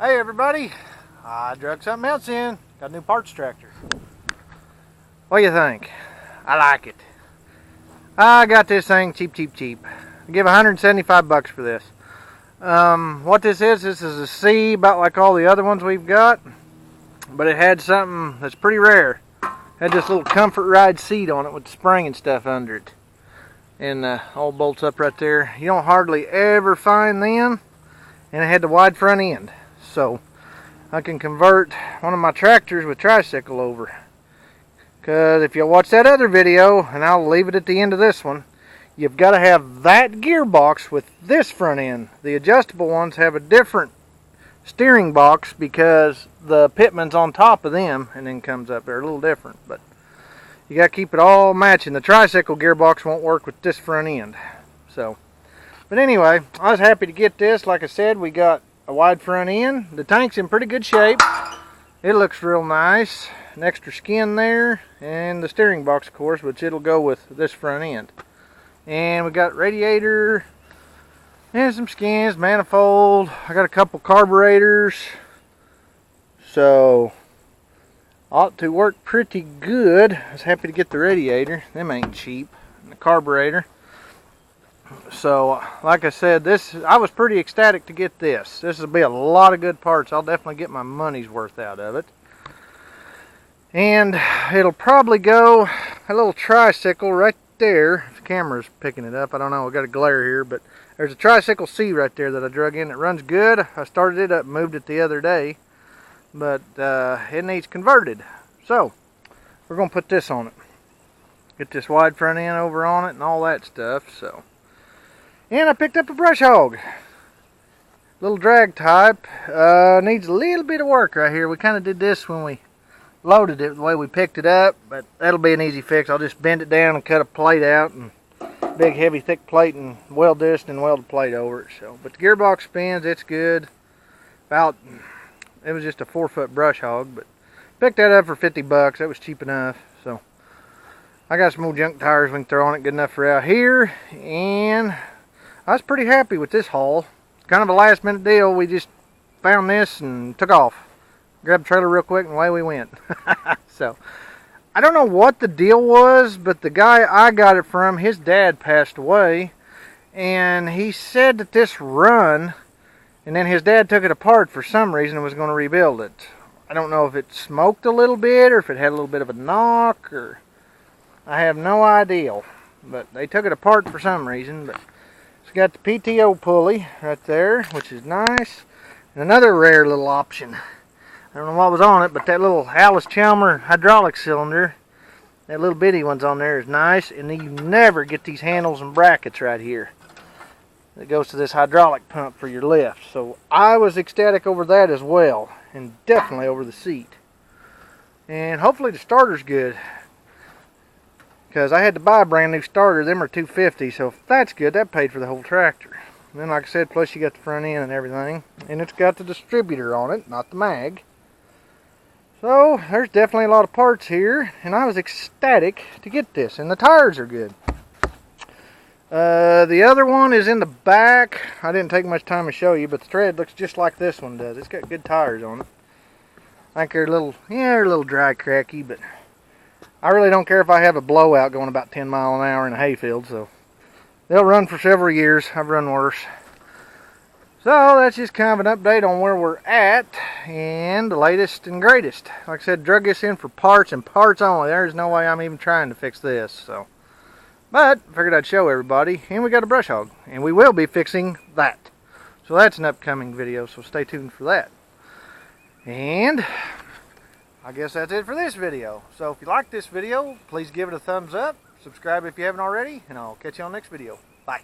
Hey everybody, I drug something else in. Got a new parts tractor. What do you think? I like it. I got this thing cheap. I give 175 bucks for this. What this is a C, about like all the other ones we've got, but it had something that's pretty rare. It had this little comfort ride seat on it with the spring and stuff under it, and all bolts up right there. You don't hardly ever find them, and it had the wide front end, so I can convert one of my tractors with tricycle over. Because if you watch that other video, and I'll leave it at the end of this one, you've got to have that gearbox with this front end. The adjustable ones have a different steering box because the pitman's on top of them and then comes up. They're a little different, but you got to keep it all matching. The tricycle gearbox won't work with this front end. But anyway, I was happy to get this. Like I said, we got a wide front end. The tank's in pretty good shape. It looks real nice. An extra skin there, and the steering box, of course, which it'll go with this front end. And we got radiator and some skins, manifold. I got a couple carburetors, so ought to work pretty good. I was happy to get the radiator. Them ain't cheap. And the carburetor. So, like I said, I was pretty ecstatic to get this. This will be a lot of good parts. I'll definitely get my money's worth out of it. And it'll probably go a little tricycle right there. If the camera's picking it up, I don't know. I got a glare here, but there's a tricycle C right there that I drug in. It runs good. I started it up, moved it the other day, but it needs converted. So we're gonna put this on it. Get this wide front end over on it and all that stuff. So, and I picked up a brush hog, little drag type. Needs a little bit of work right here. We kind of did this when we loaded it the way we picked it up, but that'll be an easy fix. I'll just bend it down and cut a plate out, and big heavy thick plate, and weld this and weld a plate over it. So, but the gearbox spins, it's good. It was just a 4-foot brush hog, but picked that up for 50 bucks. That was cheap enough. So I got some old junk tires we can throw on it, good enough for out here. And I was pretty happy with this haul. Kind of a last minute deal. We just found this and took off. Grabbed the trailer real quick and away we went. So, I don't know what the deal was, but the guy I got it from, his dad passed away, and he said that this run, and then his dad took it apart for some reason and was going to rebuild it. I don't know if it smoked a little bit or if it had a little bit of a knock, or I have no idea. But they took it apart for some reason. But it's got the PTO pulley right there, which is nice, and another rare little option. I don't know what was on it, but that little Allis hydraulic cylinder, that little bitty one's on there, is nice. And then you never get these handles and brackets right here. That goes to this hydraulic pump for your lift. So I was ecstatic over that as well, and definitely over the seat. And hopefully the starter's good, because I had to buy a brand new starter. Them are $250, so if that's good, that paid for the whole tractor. And then, like I said, plus you got the front end and everything, and it's got the distributor on it, not the mag. So, there's definitely a lot of parts here, and I was ecstatic to get this, and the tires are good. The other one is in the back. I didn't take much time to show you, but the tread looks just like this one does. It's got good tires on it. I think they're a little dry cracky, but I really don't care if I have a blowout going about 10 miles an hour in a hayfield, so they'll run for several years. I've run worse. So that's just kind of an update on where we're at and the latest and greatest. Like I said, drug this in for parts and parts only. There's no way I'm even trying to fix this. So, but figured I'd show everybody. And we got a brush hog, and we will be fixing that. So that's an upcoming video, so stay tuned for that. And I guess that's it for this video. So if you like this video, please give it a thumbs up. Subscribe if you haven't already, and I'll catch you on the next video. Bye.